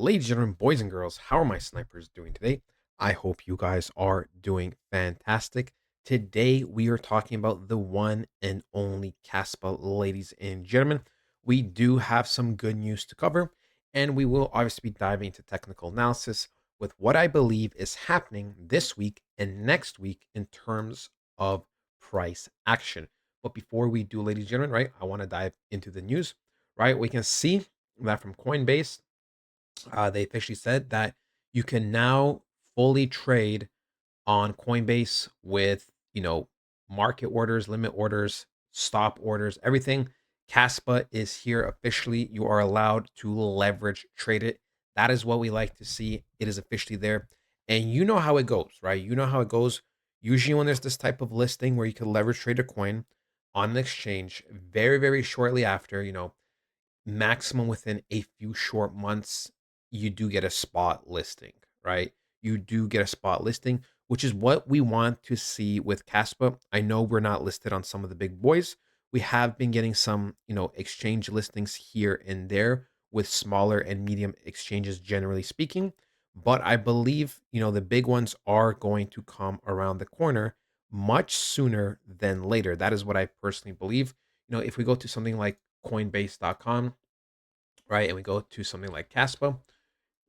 Ladies and gentlemen, boys and girls, how are my snipers doing today? I hope you guys are doing fantastic. Today, we are talking about the one and only Caspa, ladies and gentlemen. We do have some good news to cover, and we will obviously be diving into technical analysis with what I believe is happening this week and next week in terms of price action. But before we do, ladies and gentlemen, right, I want to dive into the news, right? We can see that from Coinbase, they officially said that you can now fully trade on Coinbase with, market orders, limit orders, stop orders, everything. Caspa is here officially. You are allowed to leverage trade it. That is what we like to see. It is officially there. And you know how it goes, right? You know how it goes. Usually, when there's this type of listing where you can leverage trade a coin on an exchange, very, very shortly after, maximum within a few short months, you do get a spot listing, right? You do get a spot listing, which is what we want to see with Caspa. I know we're not listed on some of the big boys. We have been getting some, exchange listings here and there with smaller and medium exchanges, generally speaking. But I believe, the big ones are going to come around the corner much sooner than later. That is what I personally believe. If we go to something like Coinbase.com, right, and we go to something like Caspa,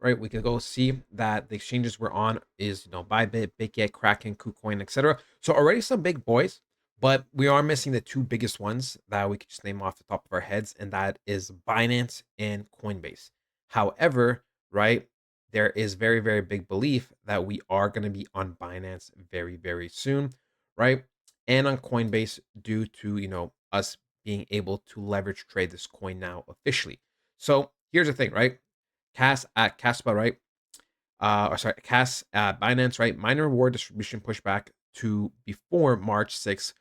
right, we can go see that the exchanges we're on is, Bybit, BitGet, Kraken, KuCoin, etc. So already some big boys, but we are missing the two biggest ones that we could just name off the top of our heads, and that is Binance and Coinbase. However, right, there is very, very big belief that we are going to be on Binance very, very soon, right? And on Coinbase due to, us being able to leverage trade this coin now officially. So here's the thing, right? Caspa, right? Or sorry, Binance, right? Minor reward distribution pushback to before March 6th,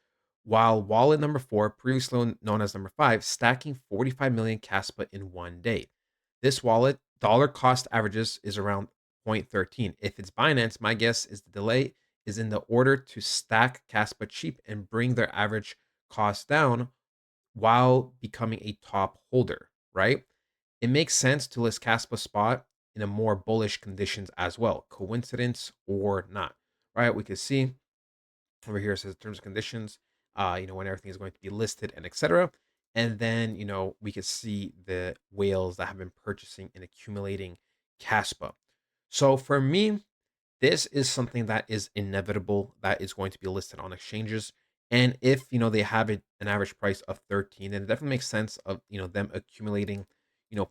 while wallet number 4, previously known as number 5, stacking 45 million Caspa in one day. This wallet dollar cost averages is around 0.13. If it's Binance, my guess is the delay is in the order to stack Caspa cheap and bring their average cost down while becoming a top holder, right? It makes sense to list Caspa spot in a more bullish conditions as well. Coincidence or not, right? We can see over here it says terms and conditions, when everything is going to be listed and etc. And then, we can see the whales that have been purchasing and accumulating Caspa. So for me, this is something that is inevitable that is going to be listed on exchanges. And if they have an average price of 13, then it definitely makes sense of them accumulating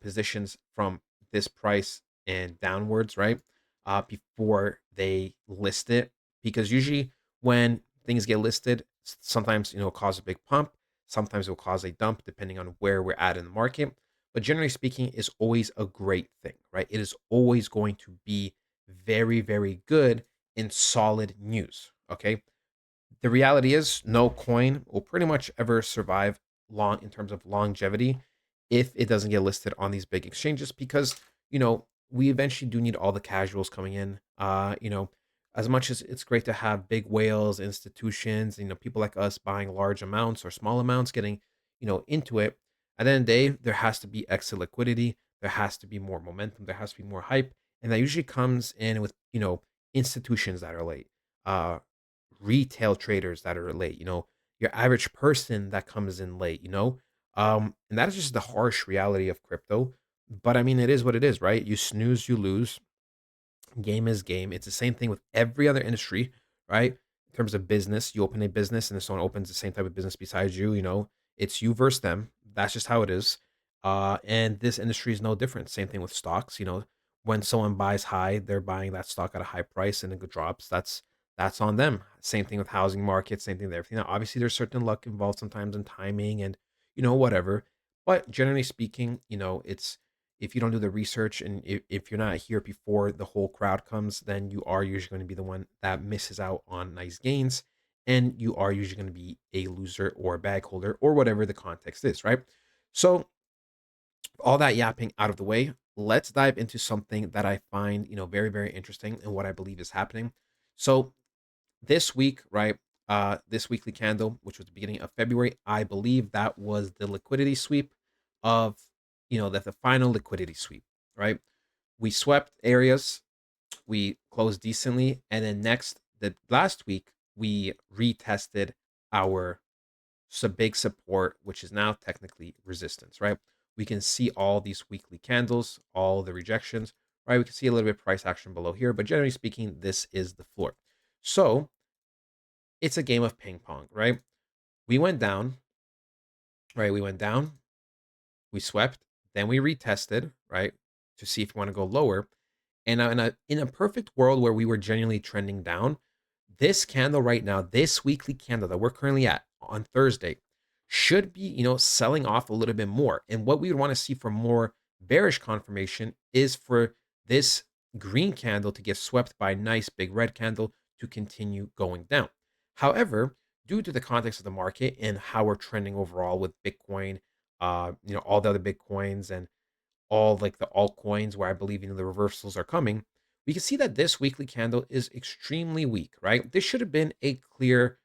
positions from this price and downwards, right? Before they list it. Because usually when things get listed, sometimes cause a big pump, sometimes it will cause a dump depending on where we're at in the market. But generally speaking, is always a great thing, right? It is always going to be very, very good and solid news. Okay. The reality is, no coin will pretty much ever survive long in terms of longevity if it doesn't get listed on these big exchanges because, we eventually do need all the casuals coming in. As much as it's great to have big whales, institutions, people like us buying large amounts or small amounts getting, into it. At the end of the day, there has to be extra liquidity. There has to be more momentum. There has to be more hype. And that usually comes in with, institutions that are late, retail traders that are late, your average person that comes in late, and that is just the harsh reality of crypto. But I mean, it is what it is, right? You snooze, you lose. Game is game. It's the same thing with every other industry, right? In terms of business, you open a business and if someone opens the same type of business besides you, it's you versus them. That's just how it is. And this industry is no different. Same thing with stocks. When someone buys high, they're buying that stock at a high price and it drops. That's on them. Same thing with housing market. Same thing with everything. Now, obviously, there's certain luck involved sometimes in timing and whatever. But generally speaking, it's if you don't do the research and if you're not here before the whole crowd comes, then you are usually going to be the one that misses out on nice gains. And you are usually going to be a loser or a bag holder or whatever the context is, right? So, all that yapping out of the way, let's dive into something that I find, very, very interesting and what I believe is happening. So, this week, right? This weekly candle, which was the beginning of February, I believe that was the liquidity sweep of, that the final liquidity sweep, right? We swept areas, we closed decently, and then next, the last week, we retested our big support, which is now technically resistance, right? We can see all these weekly candles, all the rejections, right? We can see a little bit of price action below here, but generally speaking, this is the floor. So it's a game of ping pong, right? We went down, right? We went down, we swept, then we retested, right? To see if we want to go lower. And in a perfect world where we were genuinely trending down, this candle right now, this weekly candle that we're currently at on Thursday, should be, selling off a little bit more. And what we would want to see for more bearish confirmation is for this green candle to get swept by a nice big red candle to continue going down. However, due to the context of the market and how we're trending overall with Bitcoin, all the other Bitcoins and all like the altcoins where I believe the reversals are coming, we can see that this weekly candle is extremely weak, right? This should have been a clear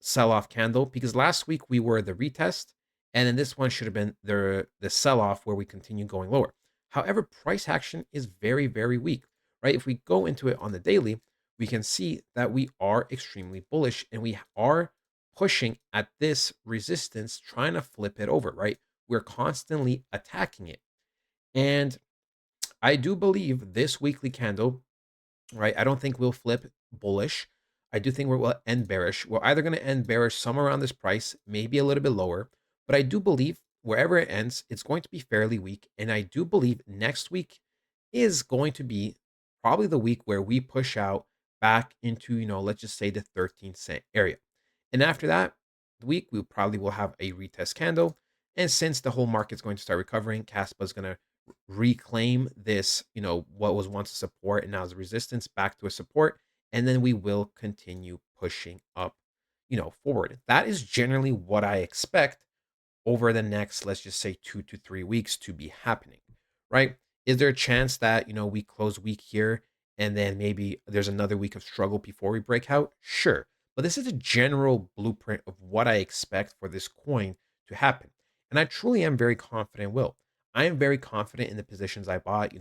sell-off candle because last week we were the retest, and then this one should have been the sell-off where we continue going lower. However, price action is very, very weak, right? If we go into it on the daily, we can see that we are extremely bullish and we are pushing at this resistance, trying to flip it over, right? We're constantly attacking it. And I do believe this weekly candle, right? I don't think we'll flip bullish. I do think we'll end bearish. We're either going to end bearish somewhere around this price, maybe a little bit lower. But I do believe wherever it ends, it's going to be fairly weak. And I do believe next week is going to be probably the week where we push out back into, let's just say the 13-cent area. And after that week, we probably will have a retest candle. And since the whole market's going to start recovering, Caspa is going to reclaim this, what was once a support and now is a resistance back to a support. And then we will continue pushing up, forward. That is generally what I expect over the next, let's just say 2 to 3 weeks to be happening, right? Is there a chance that, we close week here and then maybe there's another week of struggle before we break out? Sure. But this is a general blueprint of what I expect for this coin to happen. And I truly am very confident will. I am very confident in the positions I bought,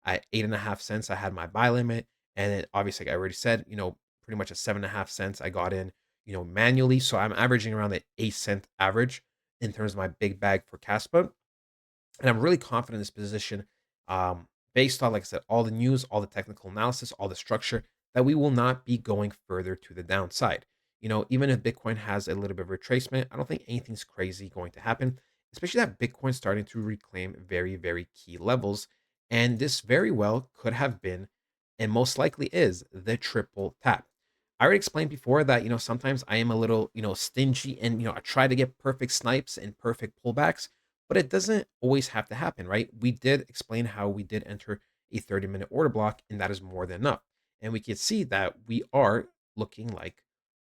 at 8.5 cents, I had my buy limit. And then obviously, like I already said, pretty much at 7.5 cents, I got in, manually. So I'm averaging around the 8 cent average in terms of my big bag for Caspa. And I'm really confident in this position based on, like I said, all the news, all the technical analysis, all the structure, that we will not be going further to the downside. Even if Bitcoin has a little bit of retracement, I don't think anything's crazy going to happen, especially that Bitcoin's starting to reclaim very, very key levels. And this very well could have been, and most likely is, the triple tap. I already explained before that, sometimes I am a little, stingy and, I try to get perfect snipes and perfect pullbacks, but it doesn't always have to happen, right? We did explain how we did enter a 30-minute order block, and that is more than enough. And we can see that we are looking like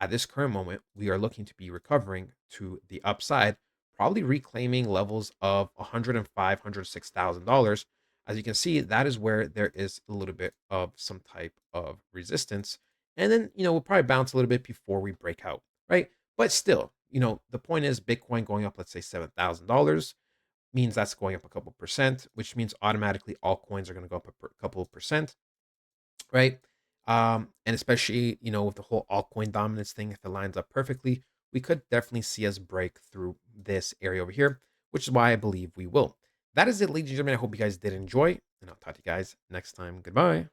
at this current moment, we are looking to be recovering to the upside, probably reclaiming levels of 105, $106,000. As you can see, that is where there is a little bit of some type of resistance. And then, we'll probably bounce a little bit before we break out, right? But still, the point is Bitcoin going up, let's say $7,000 means that's going up a couple percent, which means automatically all coins are going to go up a couple of percent, right? And especially, with the whole altcoin dominance thing, if it lines up perfectly, we could definitely see us break through this area over here, which is why I believe we will. That is it, ladies and gentlemen. I hope you guys did enjoy, and I'll talk to you guys next time. Goodbye.